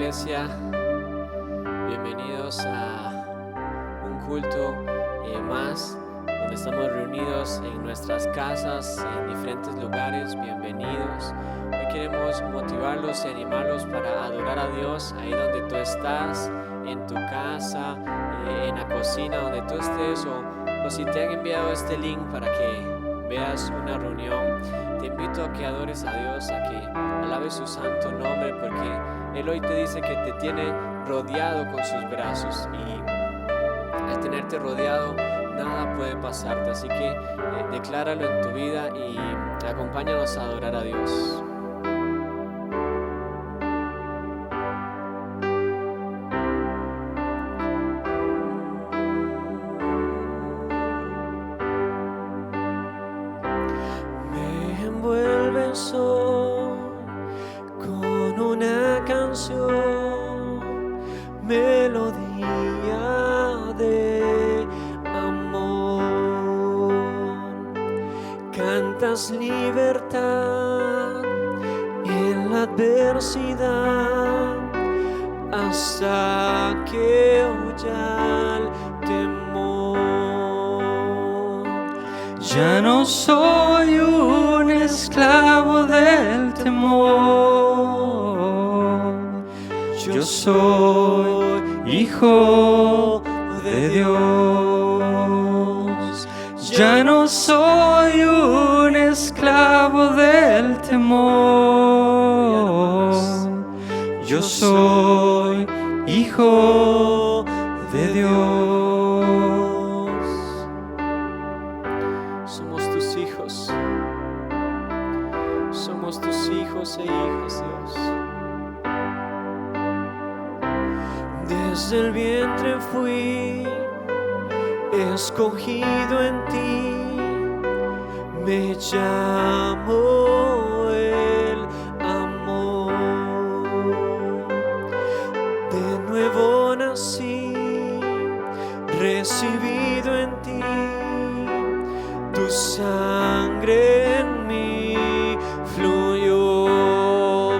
iglesia, bienvenidos a un culto más donde estamos reunidos en nuestras casas, en diferentes lugares. Bienvenidos. Hoy queremos motivarlos y animarlos para adorar a Dios ahí donde tú estás, en tu casa, en la cocina, donde tú estés, o si te han enviado este link para que veas una reunión. Te invito a que adores a Dios, a que alabes su santo nombre, porque Él hoy te dice que te tiene rodeado con sus brazos, y al tenerte rodeado nada puede pasarte. Así que decláralo en tu vida y acompáñanos a adorar a Dios. Me envuelve el sol con una canción, melodía de amor. Cantas libertad en la adversidad hasta que huya el temor. Ya no soy un esclavo del temor, yo soy hijo de Dios. Ya no soy un esclavo del temor, yo soy hijo de Dios. Somos tus hijos, somos tus hijos e hijas, Dios. Desde el vientre fui escogido en ti, me llamó el amor. De nuevo nací, recibido en ti, tu sangre en mí fluyó.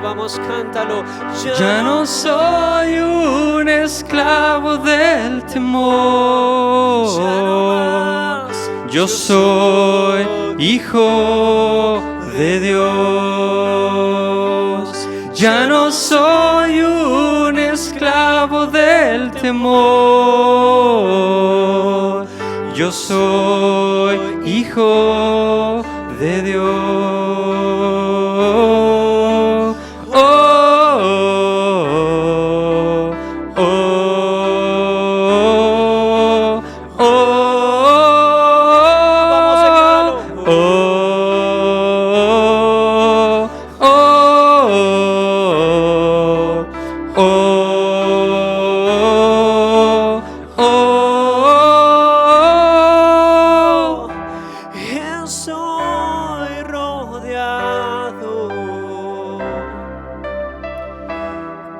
Vamos, cántalo. Ya no soy un esclavo del temor, yo soy hijo de Dios. Ya no soy un esclavo del temor, yo soy hijo de Dios. Soy rodeado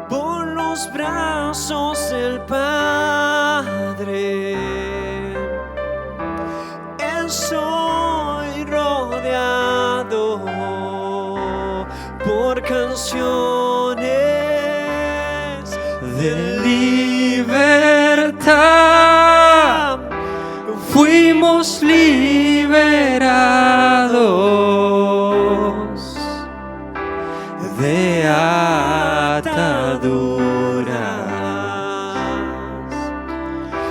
por los brazos del Padre. Soy rodeado por canciones de libertad. Fuimos liberados de ataduras.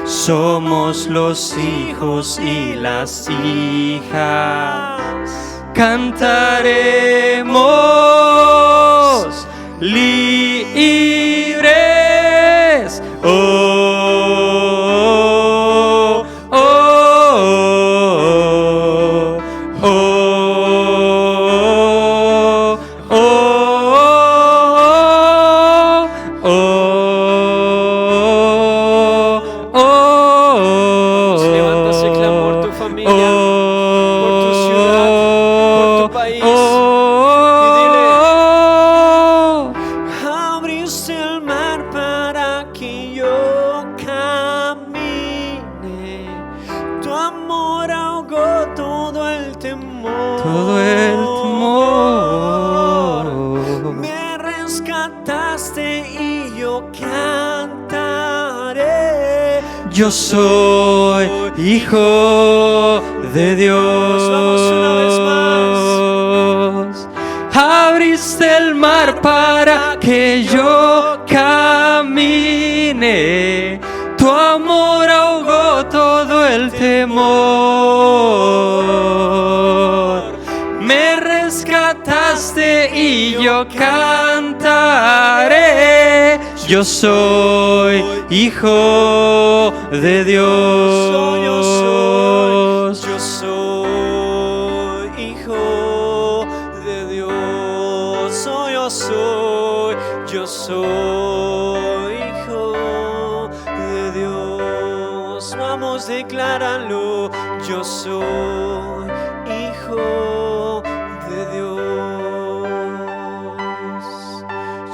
Somos los hijos y las hijas. Cantaremos libres. todo el temor. Me rescataste y yo yo soy hijo de Dios. Vamos una vez más. Abriste el mar para que yo camine. Tu amor ahogó todo el temor. Me rescataste y yo cantaré. Yo soy hijo de Dios. Yo soy hijo de Dios. Yo soy hijo de Dios. Vamos, decláralo. Yo soy hijo de Dios.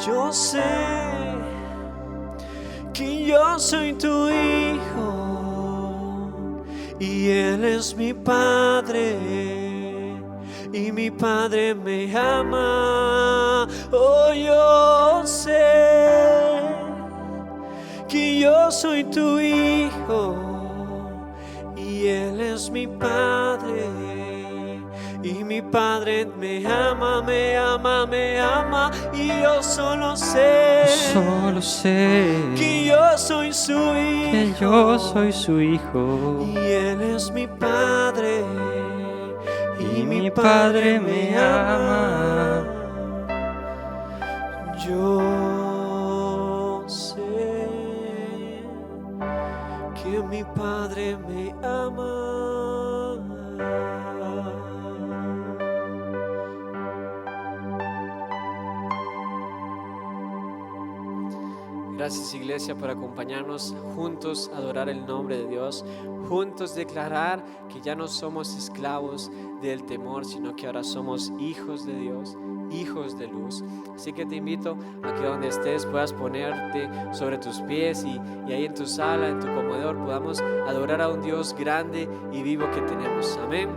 Yo sé que yo soy tu hijo y Él es mi Padre y mi Padre me ama. Oh, yo sé que yo soy tu hijo y Él es mi Padre y mi Padre me ama, me ama, me ama. Y yo solo sé que yo soy su hijo, que yo soy su hijo, y Él es mi Padre y mi Padre me ama. Yo sé que mi Padre me ama. Gracias, iglesia, por acompañarnos juntos a adorar el nombre de Dios, juntos declarar que ya no somos esclavos del temor, sino que ahora somos hijos de Dios, hijos de luz. Así que te invito a que donde estés puedas ponerte sobre tus pies y ahí en tu sala, en tu comedor, podamos adorar a un Dios grande y vivo que tenemos. Amén.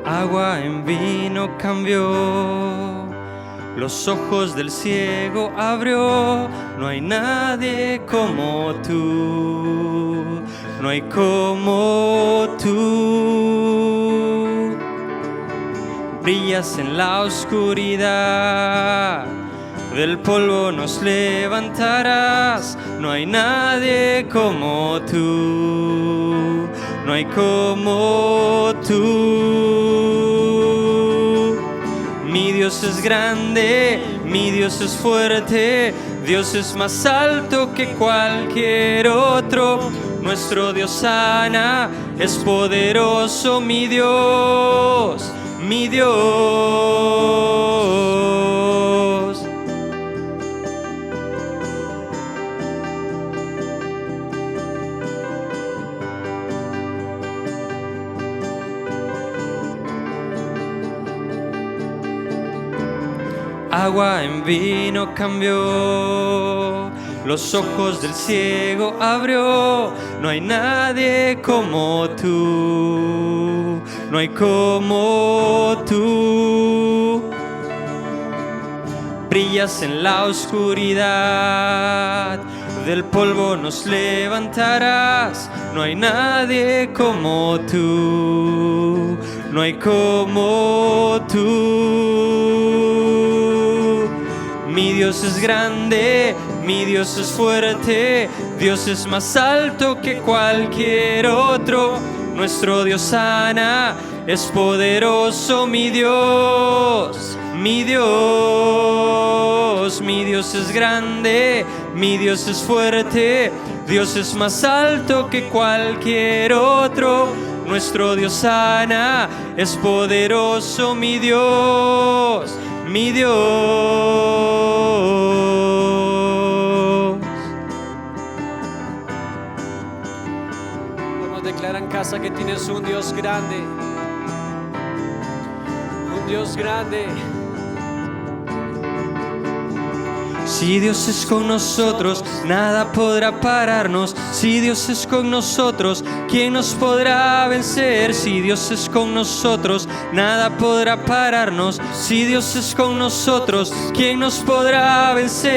Agua en vino cambió, los ojos del ciego abrió. No hay nadie como tú, no hay como tú. Brillas en la oscuridad, del polvo nos levantarás. No hay nadie como tú, no hay como tú. Mi Dios es grande, mi Dios es fuerte, Dios es más alto que cualquier otro. Nuestro Dios sana, es poderoso, mi Dios, mi Dios. Agua en vino cambió, los ojos del ciego abrió. No hay nadie como tú, no hay como tú. brillas en la oscuridad, del polvo nos levantarás. No hay nadie como tú, no hay como tú. Mi Dios es grande, mi Dios es fuerte, Dios es más alto que cualquier otro. Nuestro Dios sana, es poderoso, mi Dios, mi Dios. Mi Dios es grande, mi Dios es fuerte, Dios es más alto que cualquier otro. Nuestro Dios sana, es poderoso, mi Dios, mi Dios. Vamos a declarar en casa que tienes un Dios grande. Un Dios grande. Si Dios es con nosotros, nada podrá pararnos. Si Dios es con nosotros, ¿quién nos podrá vencer? Si Dios es con nosotros, nada podrá pararnos. Si Dios es con nosotros, ¿quién nos podrá vencer?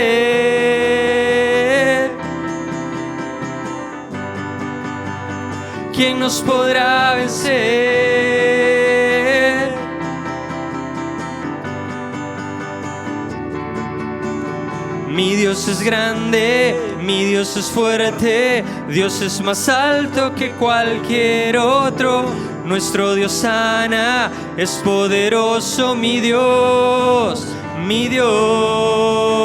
¿Quién nos podrá vencer? Mi Dios es grande, mi Dios es fuerte, Dios es más alto que cualquier otro. Nuestro Dios sana, es poderoso, mi Dios, mi Dios.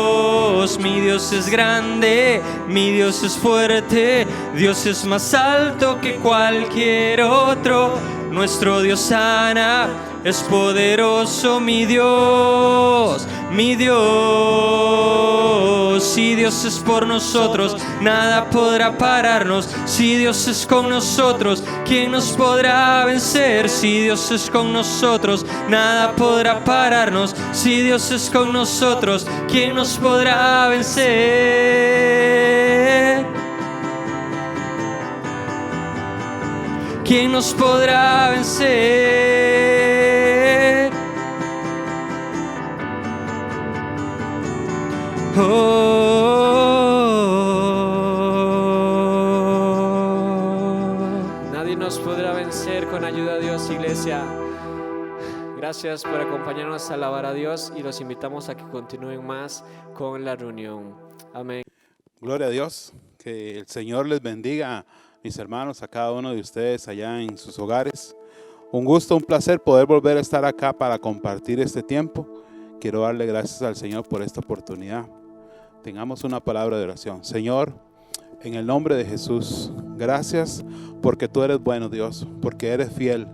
Mi Dios es grande, mi Dios es fuerte, Dios es más alto que cualquier otro. Nuestro Dios sana, es poderoso, mi Dios, mi Dios. Si Dios es por nosotros, nada podrá pararnos. Si Dios es con nosotros, ¿quién nos podrá vencer? Si Dios es con nosotros, nada podrá pararnos. Si Dios es con nosotros, ¿quién nos podrá vencer? ¿Quién nos podrá vencer? Nadie nos podrá vencer con ayuda de Dios, iglesia. Gracias por acompañarnos a alabar a Dios y los invitamos a que continúen más con la reunión. Amén. Gloria a Dios, que el Señor les bendiga, mis hermanos, a cada uno de ustedes allá en sus hogares. Un gusto, un placer poder volver a estar acá para compartir este tiempo. Quiero darle gracias al Señor por esta oportunidad. Tengamos una palabra de oración. Señor, en el nombre de Jesús, gracias porque tú eres bueno, Dios, porque eres fiel,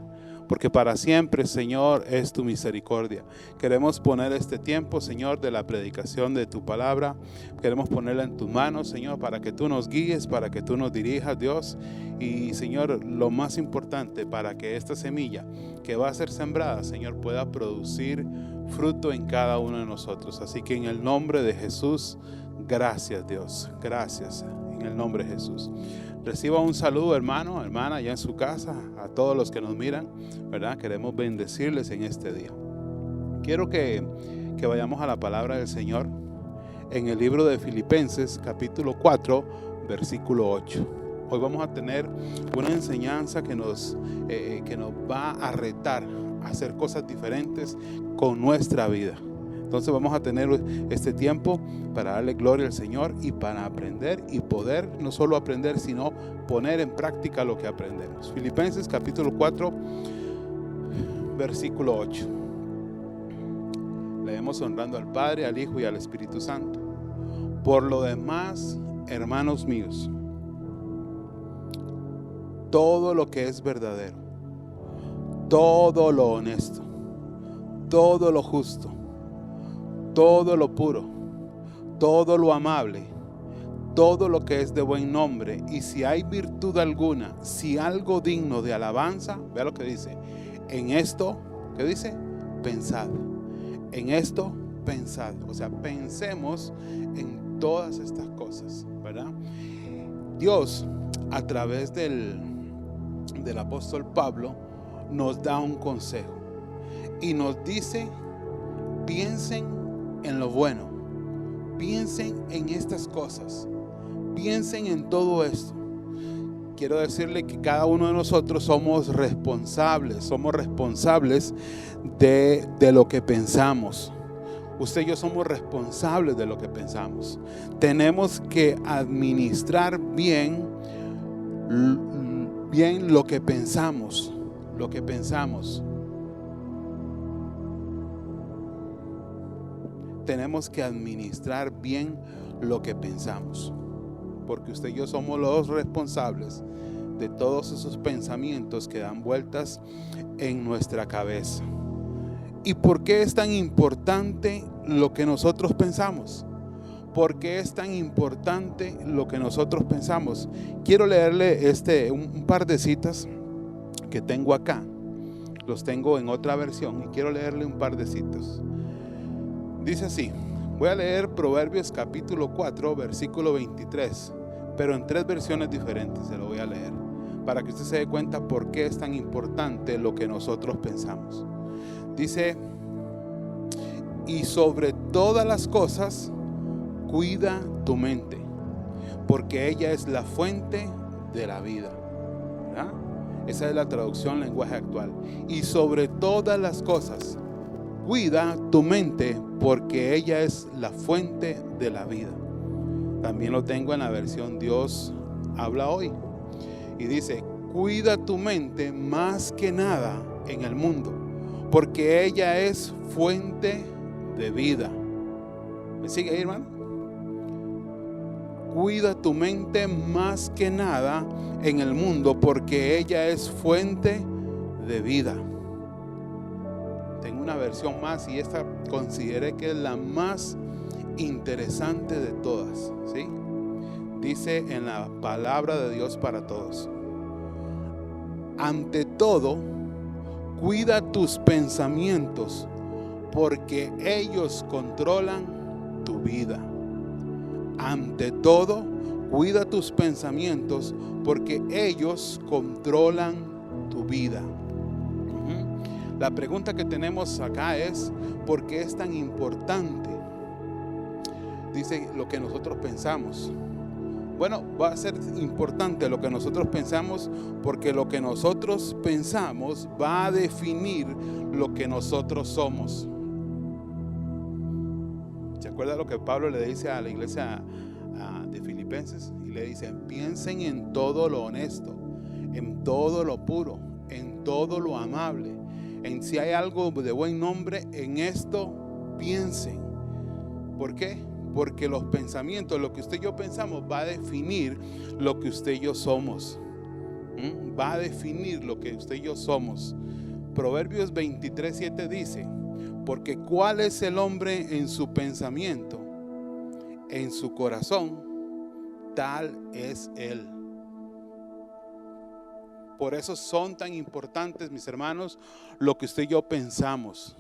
porque para siempre, Señor, es tu misericordia. Queremos poner este tiempo, Señor, de la predicación de tu palabra. Queremos ponerla en tus manos, Señor, para que tú nos guíes, para que tú nos dirijas, Dios. Y, Señor, lo más importante, para que esta semilla que va a ser sembrada, Señor, pueda producir fruto en cada uno de nosotros. Así que en el nombre de Jesús, gracias, Dios. Gracias, en el nombre de Jesús. Reciba un saludo, hermano, hermana, allá en su casa, a todos los que nos miran, ¿verdad? Queremos bendecirles en este día. Quiero que vayamos a la palabra del Señor en el libro de Filipenses, capítulo 4, versículo 8. Hoy vamos a tener una enseñanza que nos va a retar a hacer cosas diferentes con nuestra vida. Entonces vamos a tener este tiempo para darle gloria al Señor y para aprender y poder no solo aprender, sino poner en práctica lo que aprendemos. Filipenses capítulo 4, versículo 8. Leemos honrando al Padre, al Hijo y al Espíritu Santo. Por lo demás, hermanos míos, todo lo que es verdadero, todo lo honesto, todo lo justo, todo lo puro, todo lo amable, todo lo que es de buen nombre, y si hay virtud alguna, si algo digno de alabanza, vea lo que dice, en esto, ¿qué dice? Pensad, en esto pensad, o sea, pensemos en todas estas cosas, ¿verdad? Dios, a través del apóstol Pablo, nos da un consejo y nos dice, piensen en lo bueno. Piensen en estas cosas. Piensen en todo esto. Quiero decirle que cada uno de nosotros somos responsables de lo que pensamos. Usted y yo somos responsables de lo que pensamos. Tenemos que administrar bien lo que pensamos. Tenemos que administrar bien lo que pensamos. Porque usted y yo somos los responsables de todos esos pensamientos que dan vueltas en nuestra cabeza. ¿Y por qué es tan importante lo que nosotros pensamos? ¿Por qué es tan importante lo que nosotros pensamos? Quiero leerle un par de citas que tengo acá. Los tengo en otra versión y quiero leerle un par de citas. Dice así. Voy a leer Proverbios capítulo 4, versículo 23, pero en 3 versiones diferentes se lo voy a leer, para que usted se dé cuenta por qué es tan importante lo que nosotros pensamos. Dice, y sobre todas las cosas, cuida tu mente, porque ella es la fuente de la vida. ¿Verdad? Esa es la traducción lenguaje actual. Y sobre todas las cosas, cuida tu mente, porque ella es la fuente de la vida. También lo tengo en la versión Dios habla hoy. Y dice, cuida tu mente más que nada en el mundo, porque ella es fuente de vida. ¿Me sigue ahí, hermano? Cuida tu mente más que nada en el mundo, porque ella es fuente de vida. Tengo una versión más y esta consideré que es la más interesante de todas, ¿sí? Dice en la palabra de Dios para todos: ante todo, cuida tus pensamientos, porque ellos controlan tu vida. Ante todo, cuida tus pensamientos, porque ellos controlan tu vida. La pregunta que tenemos acá es: ¿por qué es tan importante? Dice lo que nosotros pensamos. Bueno, va a ser importante lo que nosotros pensamos, porque lo que nosotros pensamos va a definir lo que nosotros somos. ¿Se acuerda lo que Pablo le dice a la iglesia de Filipenses? Y le dice: piensen en todo lo honesto, en todo lo puro, en todo lo amable, en si hay algo de buen nombre, en esto piensen. ¿Por qué? Porque los pensamientos, lo que usted y yo pensamos, va a definir lo que usted y yo somos. Va a definir lo que usted y yo somos. Proverbios 23:7 dice: porque ¿cuál es el hombre en su pensamiento? En su corazón, tal es él. Por eso son tan importantes, mis hermanos, lo que usted y yo pensamos.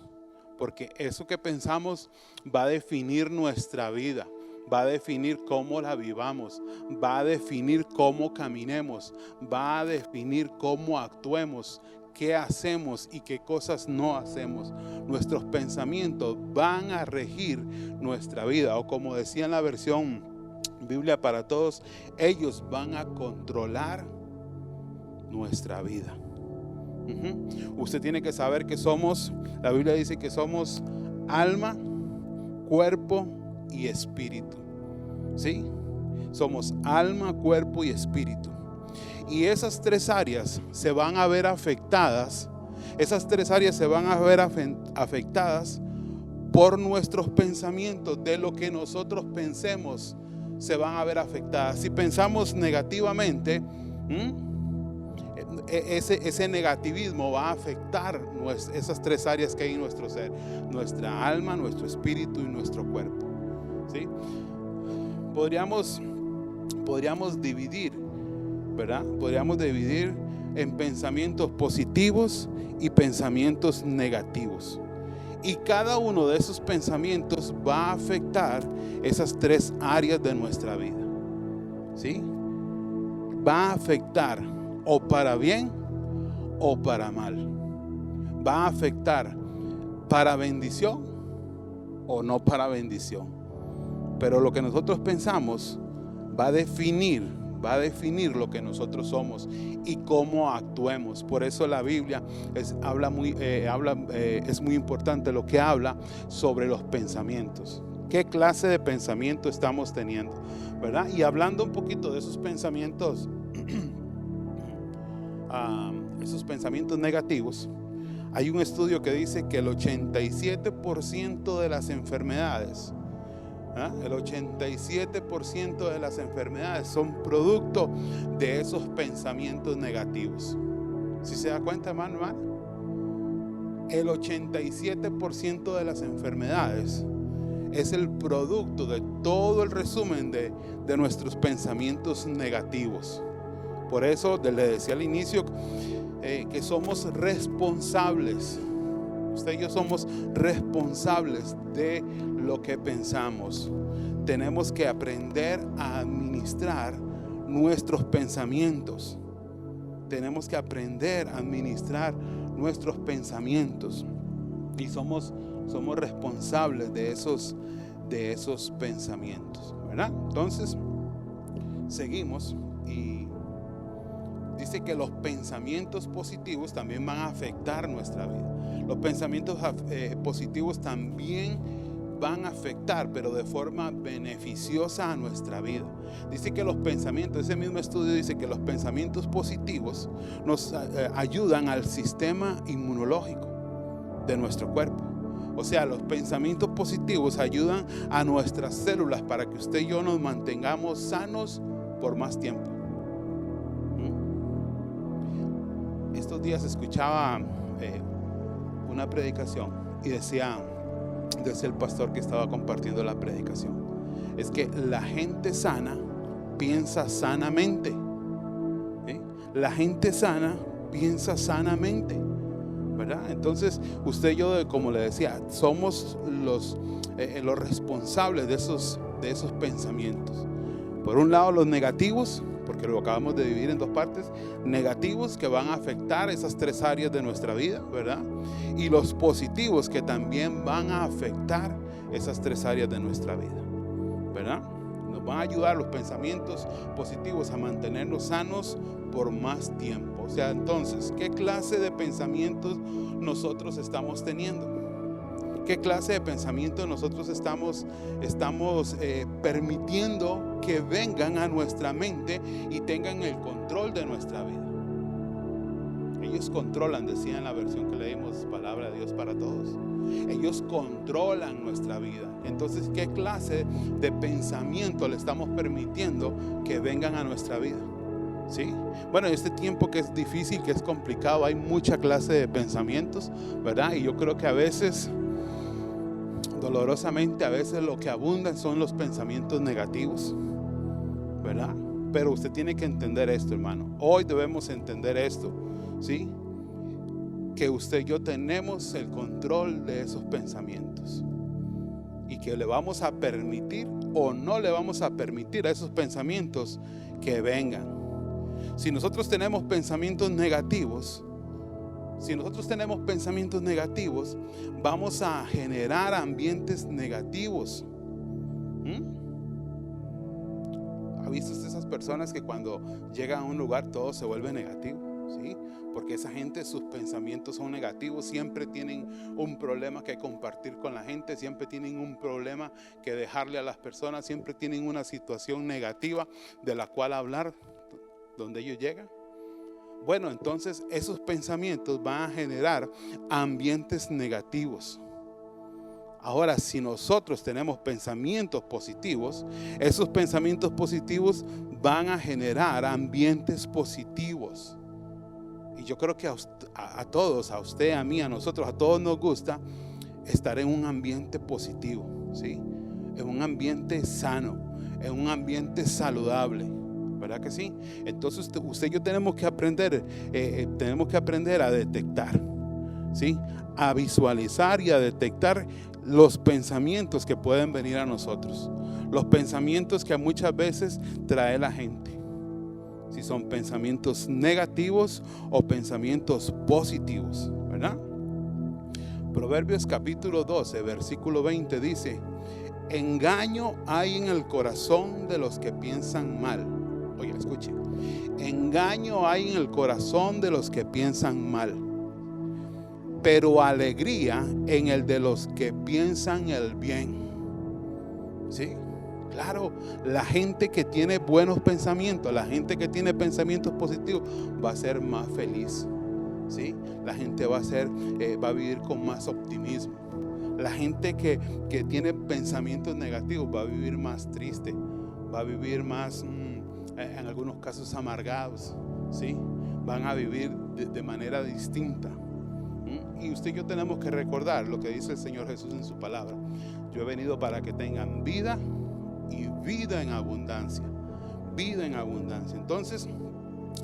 Porque eso que pensamos va a definir nuestra vida, va a definir cómo la vivamos, va a definir cómo caminemos, va a definir cómo actuemos, qué hacemos y qué cosas no hacemos. Nuestros pensamientos van a regir nuestra vida, o como decía en la versión Biblia para todos, ellos van a controlar nuestra vida. Usted tiene que saber que somos, la Biblia dice que somos alma, cuerpo y espíritu. ¿Sí? Somos alma, cuerpo y espíritu. Y esas 3 áreas se van a ver afectadas. Esas 3 áreas se van a ver afectadas por nuestros pensamientos. De lo que nosotros pensemos se van a ver afectadas. Si pensamos negativamente, ese negativismo va a afectar esas 3 áreas que hay en nuestro ser: nuestra alma, nuestro espíritu y nuestro cuerpo. ¿Sí? Podríamos dividir, ¿verdad? Podríamos dividir en pensamientos positivos y pensamientos negativos. Y cada uno de esos pensamientos va a afectar esas 3 áreas de nuestra vida. ¿Sí? Va a afectar o para bien o para mal. Va a afectar para bendición o no para bendición. Pero lo que nosotros pensamos va a definir lo que nosotros somos y cómo actuemos. Por eso la Biblia es muy importante lo que habla sobre los pensamientos. ¿Qué clase de pensamiento estamos teniendo? ¿Verdad? Y hablando un poquito de esos pensamientos, negativos, hay un estudio que dice que el 87% de las enfermedades, el 87% de las enfermedades son producto de esos pensamientos negativos. ¿Sí se da cuenta, hermano? El 87% de las enfermedades es el producto de todo el resumen de nuestros pensamientos negativos. Por eso le decía al inicio que somos responsables. Usted y yo somos responsables de lo que pensamos. Tenemos que aprender a administrar nuestros pensamientos. Tenemos que aprender a administrar nuestros pensamientos. Y somos responsables de esos pensamientos, ¿verdad? Entonces, seguimos y dice que los pensamientos positivos también van a afectar nuestra vida. Los pensamientos positivos también van a afectar, pero de forma beneficiosa a nuestra vida. Dice que los pensamientos, ese mismo estudio dice que los pensamientos positivos nos ayudan al sistema inmunológico de nuestro cuerpo. O sea, los pensamientos positivos ayudan a nuestras células para que usted y yo nos mantengamos sanos por más tiempo. Estos días escuchaba una predicación y decía el pastor que estaba compartiendo la predicación, es que la gente sana piensa sanamente. La gente sana piensa sanamente, ¿verdad? Entonces usted y yo, como le decía, somos los responsables de esos pensamientos. Por un lado, los negativos, porque lo acabamos de dividir en dos partes, negativos que van a afectar esas tres áreas de nuestra vida, ¿verdad? Y los positivos que también van a afectar esas tres áreas de nuestra vida, ¿verdad? Nos van a ayudar los pensamientos positivos a mantenernos sanos por más tiempo. O sea, entonces, ¿qué clase de pensamientos nosotros estamos teniendo? ¿Qué clase de pensamientos nosotros estamos permitiendo que vengan a nuestra mente y tengan el control de nuestra vida? Ellos controlan, decía en la versión que leímos, Palabra de Dios para Todos. Ellos controlan nuestra vida. Entonces, ¿qué clase de pensamiento le estamos permitiendo que vengan a nuestra vida? ¿Sí? Bueno, en este tiempo que es difícil, que es complicado, hay mucha clase de pensamientos, ¿verdad? Y yo creo que a veces, dolorosamente, a veces lo que abundan son los pensamientos negativos, ¿verdad? Pero usted tiene que entender esto, hermano. Hoy debemos entender esto, ¿sí? Que usted y yo tenemos el control de esos pensamientos y que le vamos a permitir o no le vamos a permitir a esos pensamientos que vengan. Si nosotros tenemos pensamientos negativos, vamos a generar ambientes negativos. ¿Ha visto usted esas personas que cuando llegan a un lugar todo se vuelve negativo? ¿Sí? Porque esa gente, sus pensamientos son negativos, siempre tienen un problema que compartir con la gente, siempre tienen un problema que dejarle a las personas, siempre tienen una situación negativa de la cual hablar donde ellos llegan. Bueno, entonces esos pensamientos van a generar ambientes negativos. Ahora, si nosotros tenemos pensamientos positivos, esos pensamientos positivos van a generar ambientes positivos. Y yo creo que a todos, a usted, a mí, a nosotros, a todos nos gusta estar en un ambiente positivo, ¿sí? En un ambiente sano, en un ambiente saludable. ¿Verdad que sí? Entonces usted y yo tenemos que aprender a detectar, ¿sí? A visualizar y a detectar los pensamientos que pueden venir a nosotros, los pensamientos que muchas veces trae la gente, si son pensamientos negativos o pensamientos positivos, ¿verdad? Proverbios capítulo 12, versículo 20 dice: engaño hay en el corazón de los que piensan mal. Oye, escuche. Engaño hay en el corazón de los que piensan mal, pero alegría en el de los que piensan el bien. ¿Sí? Claro, la gente que tiene buenos pensamientos, la gente que tiene pensamientos positivos, va a ser más feliz. ¿Sí? La gente va a vivir con más optimismo. La gente que tiene pensamientos negativos va a vivir más triste, va a vivir más, en algunos casos, amargados. ¿Sí? Van a vivir de manera distinta. Y usted y yo tenemos que recordar lo que dice el Señor Jesús en su palabra: yo he venido para que tengan vida y vida en abundancia. Vida en abundancia. Entonces,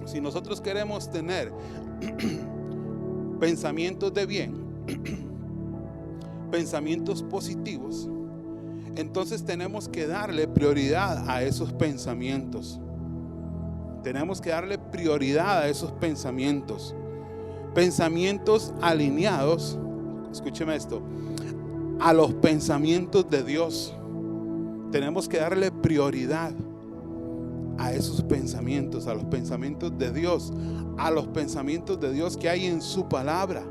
si nosotros queremos tener pensamientos de bien, pensamientos positivos, entonces tenemos que darle prioridad a esos pensamientos. Tenemos que darle prioridad a esos pensamientos. Pensamientos alineados, escúcheme esto, a los pensamientos de Dios. Tenemos que darle prioridad a esos pensamientos, a los pensamientos de Dios, a los pensamientos de Dios que hay en su palabra,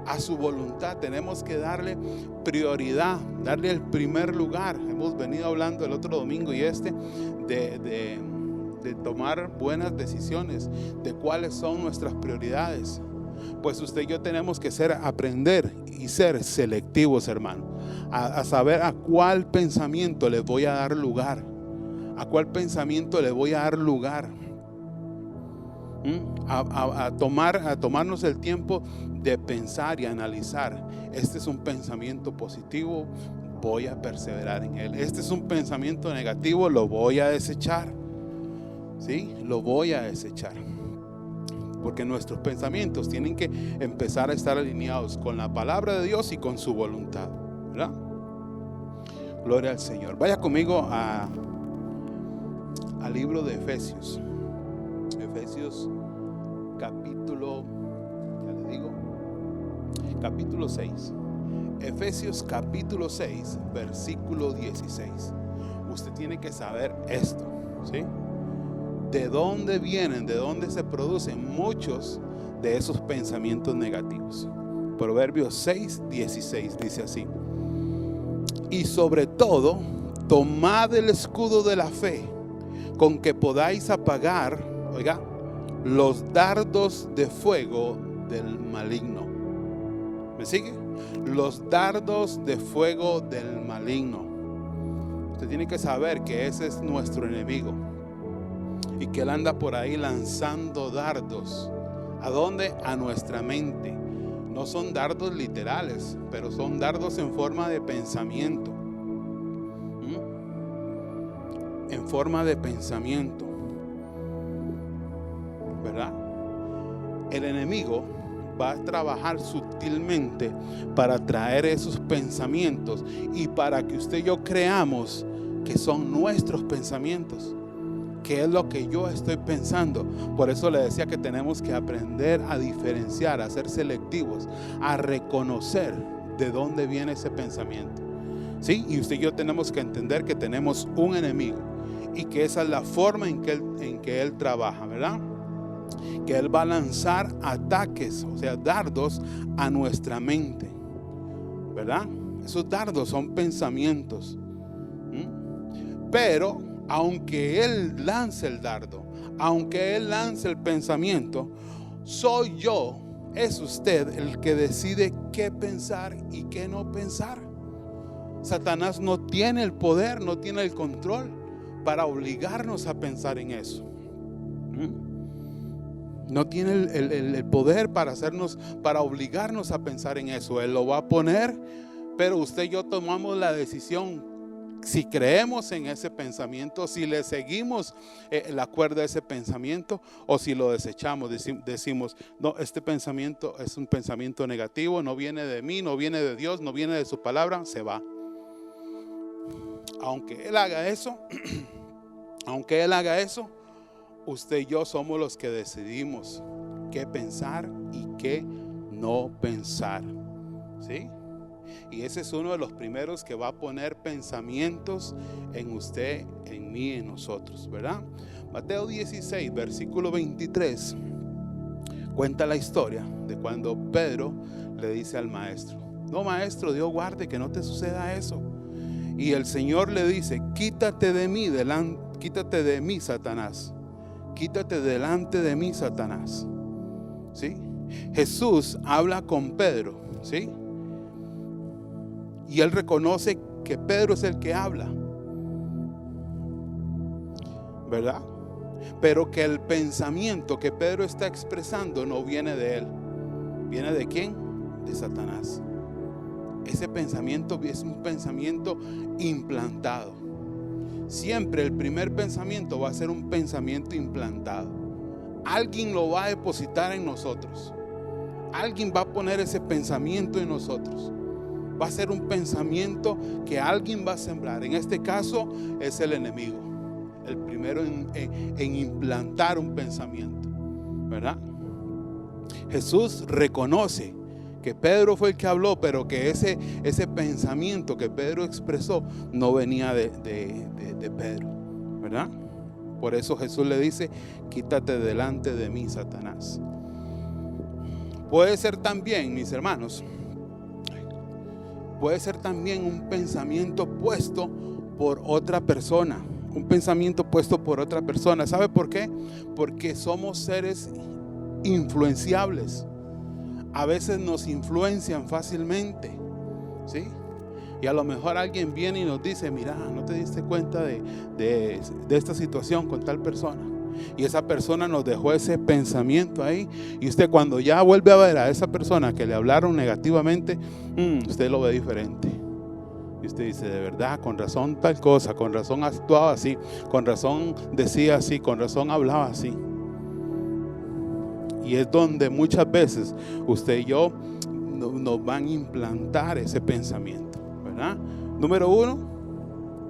a su voluntad. Tenemos que darle prioridad, darle el primer lugar. Hemos venido hablando el otro domingo y de tomar buenas decisiones, de cuáles son nuestras prioridades. Pues usted y yo tenemos que aprender y ser selectivos, hermano, a saber a cuál pensamiento le voy a dar lugar, a cuál pensamiento le voy a dar lugar, a tomarnos el tiempo de pensar y analizar. Este es un pensamiento positivo, voy a perseverar en él. Este es un pensamiento negativo, lo voy a desechar. ¿Sí? Lo voy a desechar. Porque nuestros pensamientos tienen que empezar a estar alineados con la palabra de Dios y con su voluntad, ¿verdad? Gloria al Señor. Vaya conmigo al libro de Efesios. Efesios capítulo, ya le digo, capítulo 6. Efesios capítulo 6, versículo 16. Usted tiene que saber esto, ¿sí? ¿De dónde vienen, de dónde se producen muchos de esos pensamientos negativos? Proverbios 6, 16 dice así: y sobre todo, tomad el escudo de la fe, con que podáis apagar, oiga, los dardos de fuego del maligno. ¿Me sigue? Los dardos de fuego del maligno. Usted tiene que saber que ese es nuestro enemigo y que él anda por ahí lanzando dardos. ¿A dónde? A nuestra mente. No son dardos literales, pero son dardos en forma de pensamiento. En forma de pensamiento, ¿verdad? El enemigo va a trabajar sutilmente para traer esos pensamientos y para que usted y yo creamos que son nuestros pensamientos, que es lo que yo estoy pensando. Por eso le decía que tenemos que aprender a diferenciar, a ser selectivos, a reconocer de dónde viene ese pensamiento. ¿Sí? Y usted y yo tenemos que entender que tenemos un enemigo y que esa es la forma en que él trabaja, ¿verdad? Que él va a lanzar ataques, o sea, dardos a nuestra mente, ¿verdad? Esos dardos son pensamientos. Pero aunque él lance el dardo, aunque él lance el pensamiento, soy yo, es usted el que decide qué pensar y qué no pensar. Satanás no tiene el poder, no tiene el control para obligarnos a pensar en eso. No tiene el poder para obligarnos a pensar en eso. Él lo va a poner, pero usted y yo tomamos la decisión si creemos en ese pensamiento, si le seguimos la cuerda de ese pensamiento o si lo desechamos. Decimos, no, este pensamiento es un pensamiento negativo, no viene de mí, no viene de Dios, no viene de su palabra, se va. Aunque él haga eso, usted y yo somos los que decidimos qué pensar y qué no pensar. ¿sí? Y ese es uno de los primeros que va a poner pensamientos en usted, en mí, en nosotros, ¿verdad? Mateo 16, versículo 23, cuenta la historia de cuando Pedro le dice al maestro: no, maestro, Dios guarde que no te suceda eso. Y el Señor le dice: quítate de mí, Satanás. Quítate delante de mí, Satanás. ¿Sí? Jesús habla con Pedro, ¿sí? Y él reconoce que Pedro es el que habla, ¿verdad? Pero que el pensamiento que Pedro está expresando no viene de él. ¿Viene de quién? De Satanás. Ese pensamiento es un pensamiento implantado. Siempre el primer pensamiento va a ser un pensamiento implantado. Alguien lo va a depositar en nosotros. Alguien va a poner ese pensamiento en nosotros. Va a ser un pensamiento que alguien va a sembrar. En este caso es el enemigo, el primero en implantar un pensamiento, ¿verdad? Jesús reconoce que Pedro fue el que habló, pero que ese pensamiento que Pedro expresó no venía de Pedro, ¿verdad? Por eso Jesús le dice: quítate delante de mí, Satanás. Puede ser también, mis hermanos, puede ser también un pensamiento puesto por otra persona. Un pensamiento puesto por otra persona. ¿Sabe por qué? Porque somos seres influenciables. A veces nos influencian fácilmente, ¿sí? Y a lo mejor alguien viene y nos dice: mira, no te diste cuenta de esta situación con tal persona. Y esa persona nos dejó ese pensamiento ahí. Y usted, cuando ya vuelve a ver a esa persona que le hablaron negativamente, usted lo ve diferente. Y usted dice: de verdad, con razón tal cosa, con razón actuaba así, con razón decía así, con razón hablaba así. Y es donde muchas veces usted y yo nos van a implantar ese pensamiento, ¿verdad? Número 1,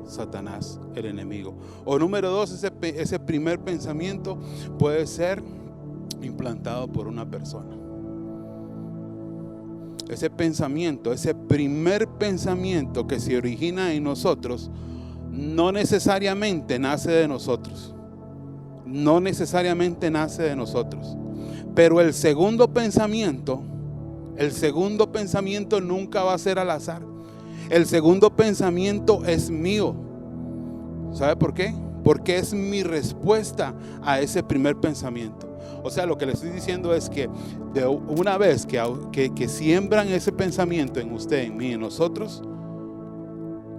Satanás, el enemigo. O número 2, ese primer pensamiento puede ser implantado por una persona. Ese pensamiento, ese primer pensamiento que se origina en nosotros, no necesariamente nace de nosotros. No necesariamente nace de nosotros. Pero el segundo pensamiento nunca va a ser al azar. El segundo pensamiento es mío. ¿Sabe por qué? Porque es mi respuesta a ese primer pensamiento. O sea, lo que le estoy diciendo es que de una vez que siembran ese pensamiento en usted, en mí, en nosotros,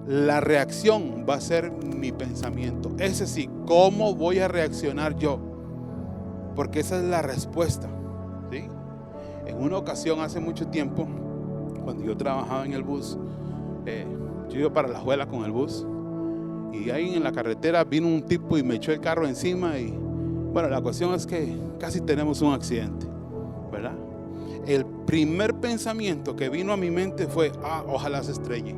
la reacción va a ser mi pensamiento. Ese sí, ¿cómo voy a reaccionar yo? Porque esa es la respuesta, ¿sí? En una ocasión, hace mucho tiempo, cuando yo trabajaba en el bus, yo iba para la escuela con el bus, y ahí en la carretera vino un tipo y me echó el carro encima. Y bueno, la cuestión es que casi tenemos un accidente, ¿verdad? El primer pensamiento que vino a mi mente fue: ojalá se estrelle.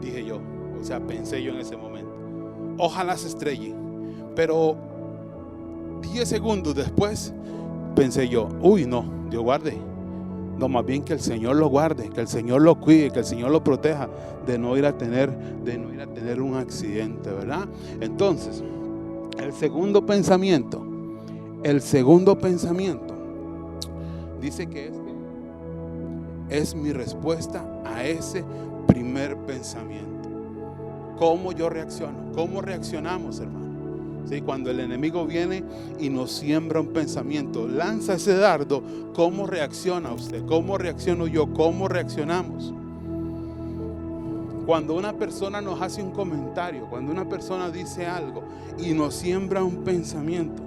Dije yo, o sea, pensé yo en ese momento: ojalá se estrelle. Pero 10 segundos después pensé yo: uy, no, Dios guarde. No, más bien que el Señor lo guarde, que el Señor lo cuide, que el Señor lo proteja de no ir a tener un accidente, ¿verdad? Entonces, el segundo pensamiento dice que es mi respuesta a ese primer pensamiento. ¿Cómo yo reacciono? ¿Cómo reaccionamos, hermano? ¿Sí? Cuando el enemigo viene y nos siembra un pensamiento, lanza ese dardo, ¿cómo reacciona usted? ¿Cómo reacciono yo? ¿Cómo reaccionamos? Cuando una persona nos hace un comentario, cuando una persona dice algo y nos siembra un pensamiento,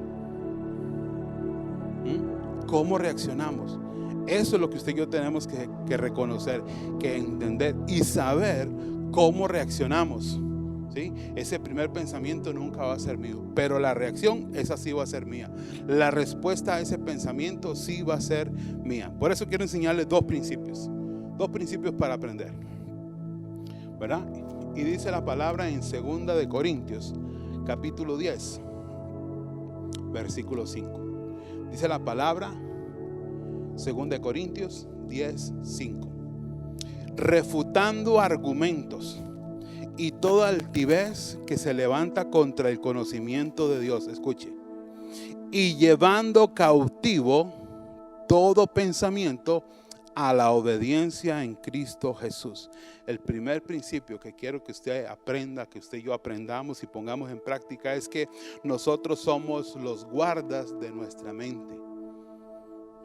¿cómo reaccionamos? Eso es lo que usted y yo tenemos que reconocer, que entender y saber cómo reaccionamos. ¿Sí? Ese primer pensamiento nunca va a ser mío, pero la reacción, esa sí va a ser mía. La respuesta a ese pensamiento sí va a ser mía. Por eso quiero enseñarles dos principios para aprender, ¿verdad? Y dice la palabra en 2 de Corintios, capítulo 10, versículo 5. Dice la palabra: 2 Corintios 10:5. Refutando argumentos y toda altivez que se levanta contra el conocimiento de Dios. Escuche. Y llevando cautivo todo pensamiento a la obediencia en Cristo Jesús. El primer principio que quiero que usted aprenda, que usted y yo aprendamos y pongamos en práctica, es que nosotros somos los guardas de nuestra mente.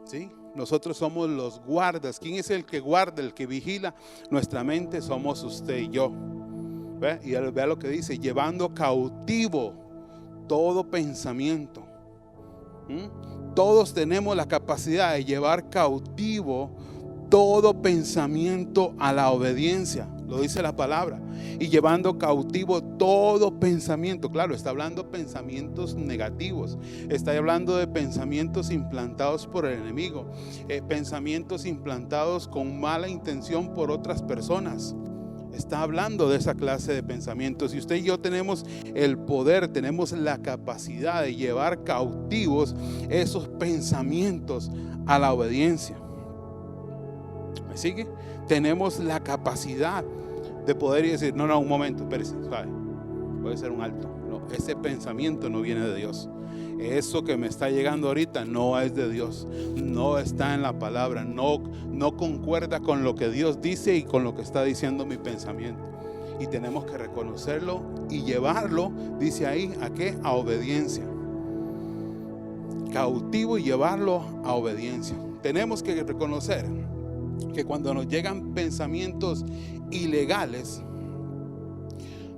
¿Sí? Nosotros somos los guardas. ¿Quién es el que guarda, el que vigila nuestra mente? Somos usted y yo. ¿Ve? Y vea lo que dice: llevando cautivo todo pensamiento. Todos tenemos la capacidad de llevar cautivo todo pensamiento a la obediencia. Lo dice la palabra. Y llevando cautivo todo pensamiento. Claro, está hablando de pensamientos negativos. Está hablando de pensamientos implantados por el enemigo. Pensamientos implantados con mala intención por otras personas. Está hablando de esa clase de pensamientos. Y usted y yo tenemos el poder, tenemos la capacidad de llevar cautivos esos pensamientos a la obediencia. ¿Me sigue? Tenemos la capacidad de poder decir: no, un momento, espérese, ¿sabe? Puede ser un alto. No, ese pensamiento no viene de Dios. Eso que me está llegando ahorita no es de Dios. No está en la palabra. No concuerda con lo que Dios dice y con lo que está diciendo mi pensamiento. Y tenemos que reconocerlo y llevarlo, dice ahí, ¿a qué? A obediencia. Cautivo y llevarlo a obediencia. Tenemos que reconocer que cuando nos llegan pensamientos ilegales,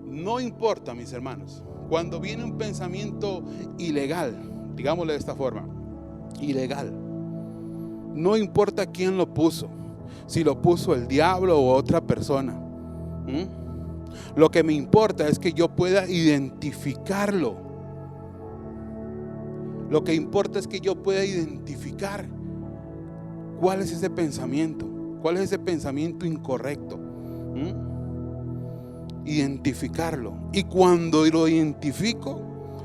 no importa, mis hermanos, cuando viene un pensamiento ilegal, digámosle de esta forma, ilegal, no importa quién lo puso, si lo puso el diablo o otra persona. Lo que me importa es que yo pueda identificarlo. Lo que importa es que yo pueda identificar cuál es ese pensamiento, cuál es ese pensamiento incorrecto. Identificarlo. Y cuando lo identifico,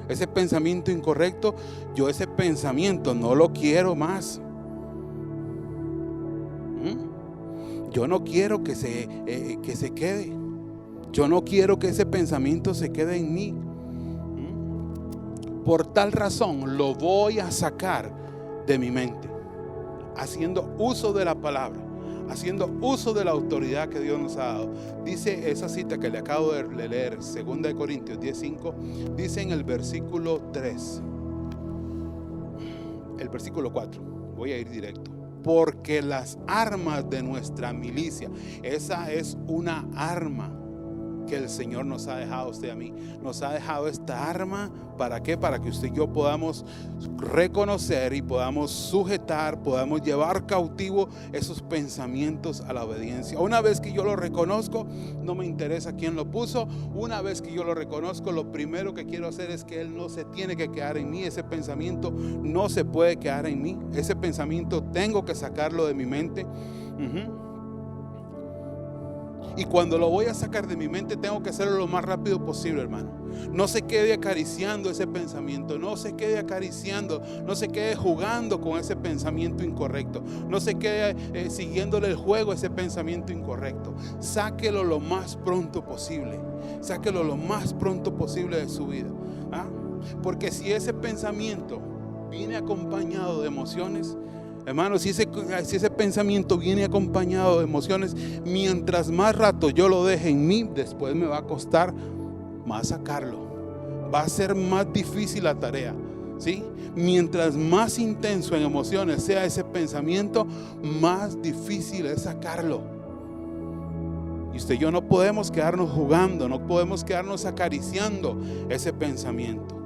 ese pensamiento incorrecto, yo ese pensamiento no lo quiero más. Yo no quiero que se quede. Yo no quiero que ese pensamiento se quede en mí. Por tal razón lo voy a sacar de mi mente, haciendo uso de la palabra, haciendo uso de la autoridad que Dios nos ha dado. Dice esa cita que le acabo de leer, 2 Corintios 10:5, dice en el versículo 3, el versículo 4, voy a ir directo. Porque las armas de nuestra milicia, esa es una arma que el Señor nos ha dejado a usted y a mí. Nos ha dejado esta arma, ¿para qué? Para que usted y yo podamos reconocer y podamos sujetar, podamos llevar cautivo esos pensamientos a la obediencia. Una vez que yo lo reconozco, no me interesa quién lo puso. Una vez que yo lo reconozco, lo primero que quiero hacer es que él no se tiene que quedar en mí. Ese pensamiento no se puede quedar en mí. Ese pensamiento tengo que sacarlo de mi mente. Y cuando lo voy a sacar de mi mente, tengo que hacerlo lo más rápido posible, hermano. No se quede acariciando ese pensamiento. No se quede acariciando. No se quede jugando con ese pensamiento incorrecto. No se quede siguiéndole el juego a ese pensamiento incorrecto. Sáquelo lo más pronto posible. Sáquelo lo más pronto posible de su vida. Porque si ese pensamiento viene acompañado de emociones, hermano, si ese pensamiento viene acompañado de emociones, mientras más rato yo lo deje en mí, después me va a costar más sacarlo. Va a ser más difícil la tarea, ¿sí? Mientras más intenso en emociones sea ese pensamiento, más difícil es sacarlo. Y usted y yo no podemos quedarnos jugando, no podemos quedarnos acariciando ese pensamiento.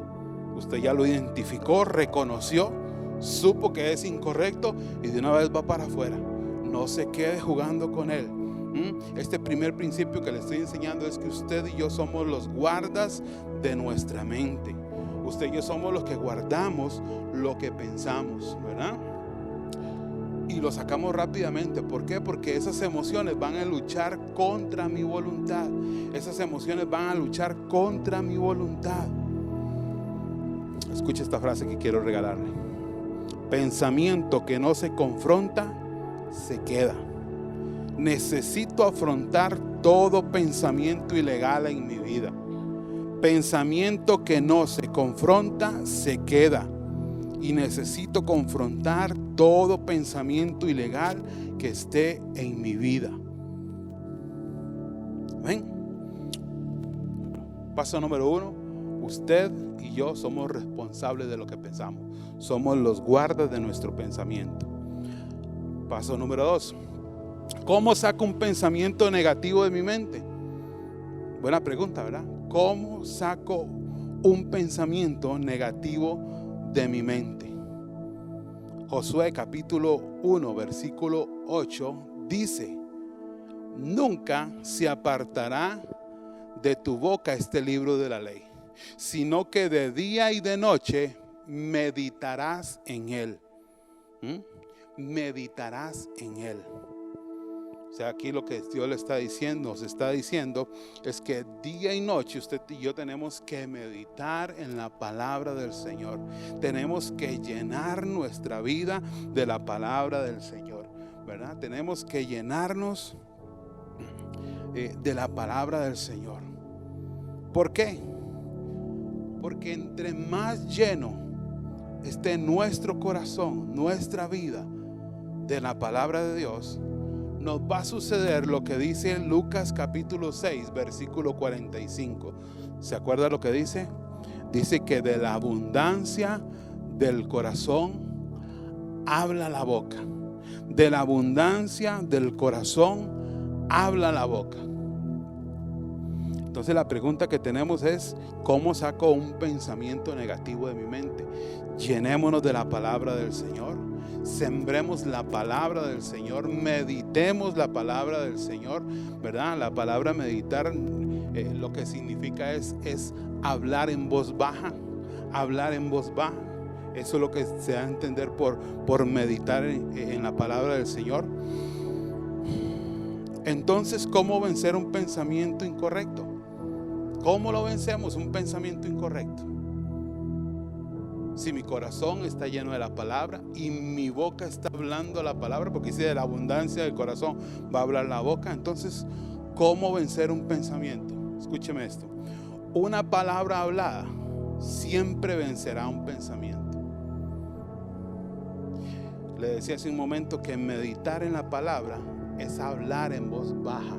Usted ya lo identificó, reconoció, supo que es incorrecto y de una vez va para afuera. No se quede jugando con él. Este primer principio que le estoy enseñando es que usted y yo somos los guardas de nuestra mente. Usted y yo somos los que guardamos lo que pensamos, ¿verdad? Y lo sacamos rápidamente. ¿Por qué? Porque esas emociones van a luchar contra mi voluntad. Esas emociones van a luchar contra mi voluntad. Escuche esta frase que quiero regalarle. Pensamiento que no se confronta, se queda. Necesito afrontar todo pensamiento ilegal en mi vida. Pensamiento que no se confronta, se queda. Y necesito confrontar todo pensamiento ilegal que esté en mi vida. ¿Ven? Paso número 1. Usted y yo somos responsables de lo que pensamos. Somos los guardas de nuestro pensamiento. Paso número 2. ¿Cómo saco un pensamiento negativo de mi mente? Buena pregunta, ¿verdad? ¿Cómo saco un pensamiento negativo de mi mente? Josué capítulo 1 versículo 8 dice: nunca se apartará de tu boca este libro de la ley, sino que de día y de noche meditarás en él. Meditarás en él. O sea, aquí lo que Dios le está diciendo, nos está diciendo, es que día y noche usted y yo tenemos que meditar en la palabra del Señor. Tenemos que llenar nuestra vida de la palabra del Señor, ¿verdad? Tenemos que llenarnos de la palabra del Señor. ¿Por qué? Porque entre más lleno esté nuestro corazón, nuestra vida de la palabra de Dios, nos va a suceder lo que dice en Lucas capítulo 6 versículo 45. ¿Se acuerda lo que dice? Dice que de la abundancia del corazón habla la boca. De la abundancia del corazón habla la boca. Entonces la pregunta que tenemos es: ¿cómo saco un pensamiento negativo de mi mente? Llenémonos de la palabra del Señor. Sembremos la palabra del Señor, meditemos la palabra del Señor, ¿verdad? La palabra meditar lo que significa es hablar en voz baja, hablar en voz baja. Eso es lo que se da a entender por meditar en la palabra del Señor. Entonces, ¿cómo vencer un pensamiento incorrecto? ¿Cómo lo vencemos? Un pensamiento incorrecto. Si mi corazón está lleno de la palabra y mi boca está hablando la palabra, porque dice de la abundancia del corazón va a hablar la boca. Entonces, ¿cómo vencer un pensamiento? Escúcheme esto: una palabra hablada siempre vencerá un pensamiento. Le decía hace un momento que meditar en la palabra es hablar en voz baja.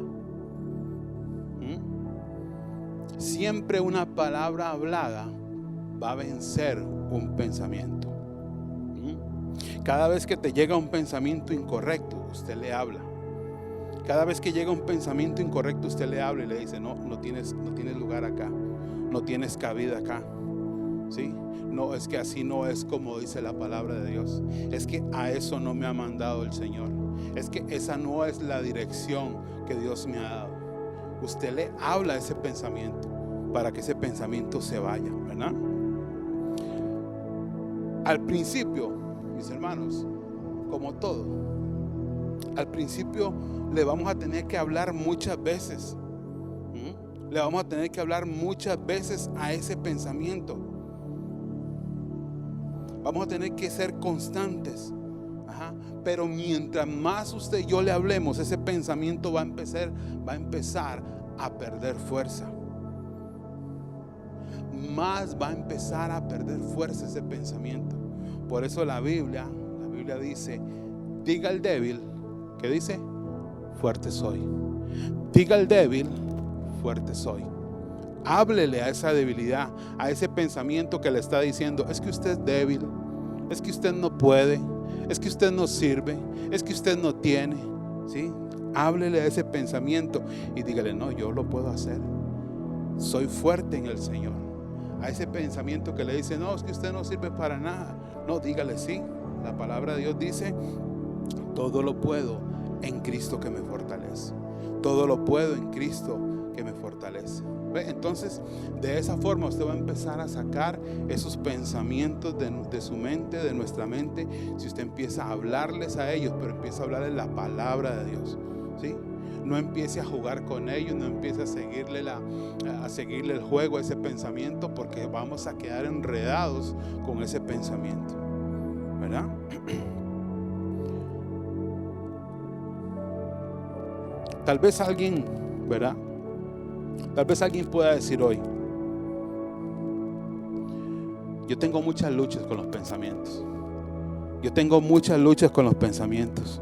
Siempre una palabra hablada va a vencer un pensamiento. Cada vez que te llega un pensamiento incorrecto, usted le habla. Cada vez que llega un pensamiento incorrecto, usted le habla y le dice: no tienes lugar acá, no tienes cabida acá. ¿Sí? No, es que así no es como dice la palabra de Dios. Es que a eso no me ha mandado el Señor. Es que esa no es la dirección que Dios me ha dado. Usted le habla a ese pensamiento para que ese pensamiento se vaya, ¿verdad? Al principio, mis hermanos, como todo, al principio le vamos a tener que hablar muchas veces. Le vamos a tener que hablar muchas veces a ese pensamiento. Vamos a tener que ser constantes. Pero mientras más usted y yo le hablemos, ese pensamiento va a empezar a perder fuerza. Más va a empezar a perder fuerza ese pensamiento. Por eso la Biblia dice: diga al débil, ¿qué dice? Fuerte soy. Diga al débil, fuerte soy. Háblele a esa debilidad, a ese pensamiento que le está diciendo: es que usted es débil, es que usted no puede, es que usted no sirve, es que usted no tiene. ¿Sí? Háblele a ese pensamiento y dígale: no, yo lo puedo hacer. Soy fuerte en el Señor. A ese pensamiento que le dice: no, es que usted no sirve para nada. No, dígale: sí, la palabra de Dios dice: todo lo puedo en Cristo que me fortalece. Todo lo puedo en Cristo que me fortalece. ¿Ve? Entonces, de esa forma usted va a empezar a sacar esos pensamientos de su mente, de nuestra mente. Si usted empieza a hablarles a ellos, pero empieza a hablarles la palabra de Dios, ¿sí? No empiece a jugar con ellos, no empiece a seguirle el juego a ese pensamiento, porque vamos a quedar enredados con ese pensamiento. ¿verdad? Tal vez alguien, ¿verdad? Tal vez alguien pueda decir hoy: yo tengo muchas luchas con los pensamientos. Yo tengo muchas luchas con los pensamientos.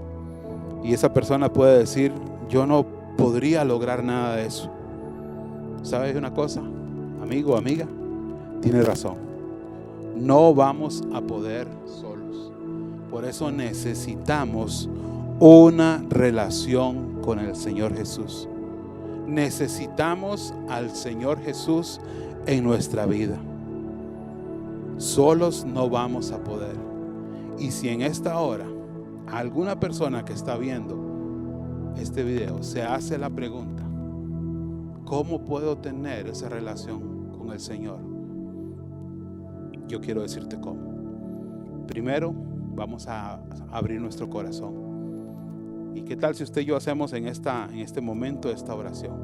Y esa persona puede decir: yo no podría lograr nada de eso. ¿Sabes una cosa, amigo o amiga? Tienes razón. No vamos a poder solos. Por eso necesitamos una relación con el Señor Jesús. Necesitamos al Señor Jesús en nuestra vida. Solos no vamos a poder. Y si en esta hora alguna persona que está viendo este video se hace la pregunta: ¿cómo puedo tener esa relación con el Señor? Yo quiero decirte cómo. Primero, vamos a abrir nuestro corazón. ¿Y qué tal si usted y yo hacemos en este momento esta oración?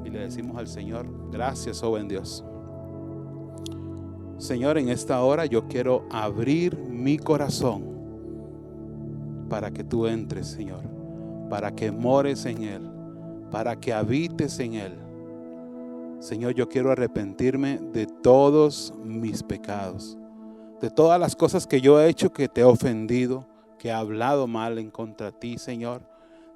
Y le decimos al Señor: gracias, oh buen Dios. Señor, en esta hora yo quiero abrir mi corazón para que tú entres, Señor, para que mores en él, para que habites en él. Señor, yo quiero arrepentirme de todos mis pecados, de todas las cosas que yo he hecho que te he ofendido, que he hablado mal en contra de ti, Señor,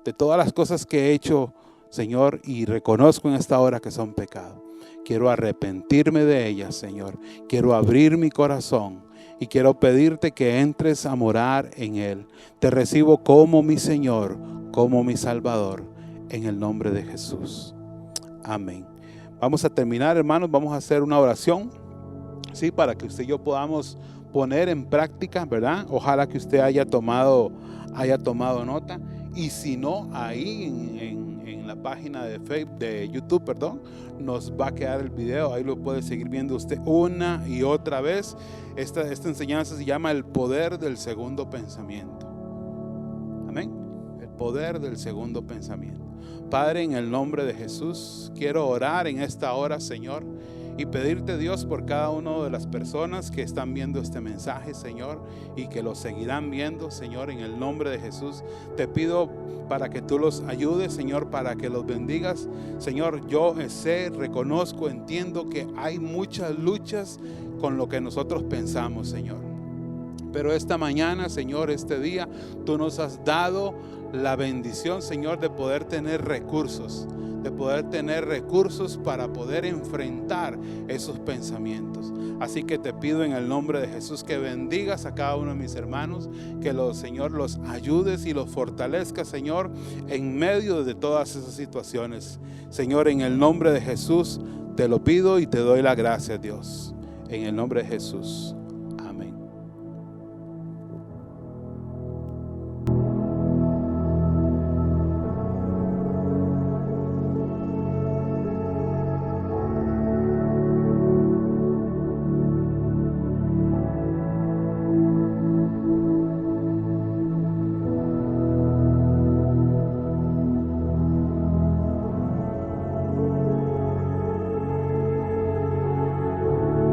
de todas las cosas que he hecho, Señor, y reconozco en esta hora que son pecado. Quiero arrepentirme de ellas, Señor. Quiero abrir mi corazón y quiero pedirte que entres a morar en él. Te recibo como mi Señor, como mi Salvador, en el nombre de Jesús. Amén. Vamos a terminar, hermanos. Vamos a hacer una oración, ¿sí? Para que usted y yo podamos poner en práctica, ¿verdad? Ojalá que usted haya tomado nota. Y si no, ahí en la página de YouTube, nos va a quedar el video. Ahí lo puede seguir viendo usted una y otra vez. Esta enseñanza se llama el poder del segundo pensamiento. Amén. El poder del segundo pensamiento. Padre, en el nombre de Jesús, quiero orar en esta hora, Señor, y pedirte, Dios, por cada una de las personas que están viendo este mensaje, Señor, y que lo seguirán viendo, Señor, en el nombre de Jesús. Te pido para que tú los ayudes, Señor, para que los bendigas. Señor, yo reconozco, entiendo que hay muchas luchas con lo que nosotros pensamos, Señor. Pero esta mañana, Señor, este día, tú nos has dado la bendición, Señor, de poder tener recursos. Para poder enfrentar esos pensamientos. Así que te pido en el nombre de Jesús que bendigas a cada uno de mis hermanos, que Señor, los ayudes y los fortalezcas, Señor, en medio de todas esas situaciones. Señor, en el nombre de Jesús te lo pido y te doy la gracia, Dios. En el nombre de Jesús.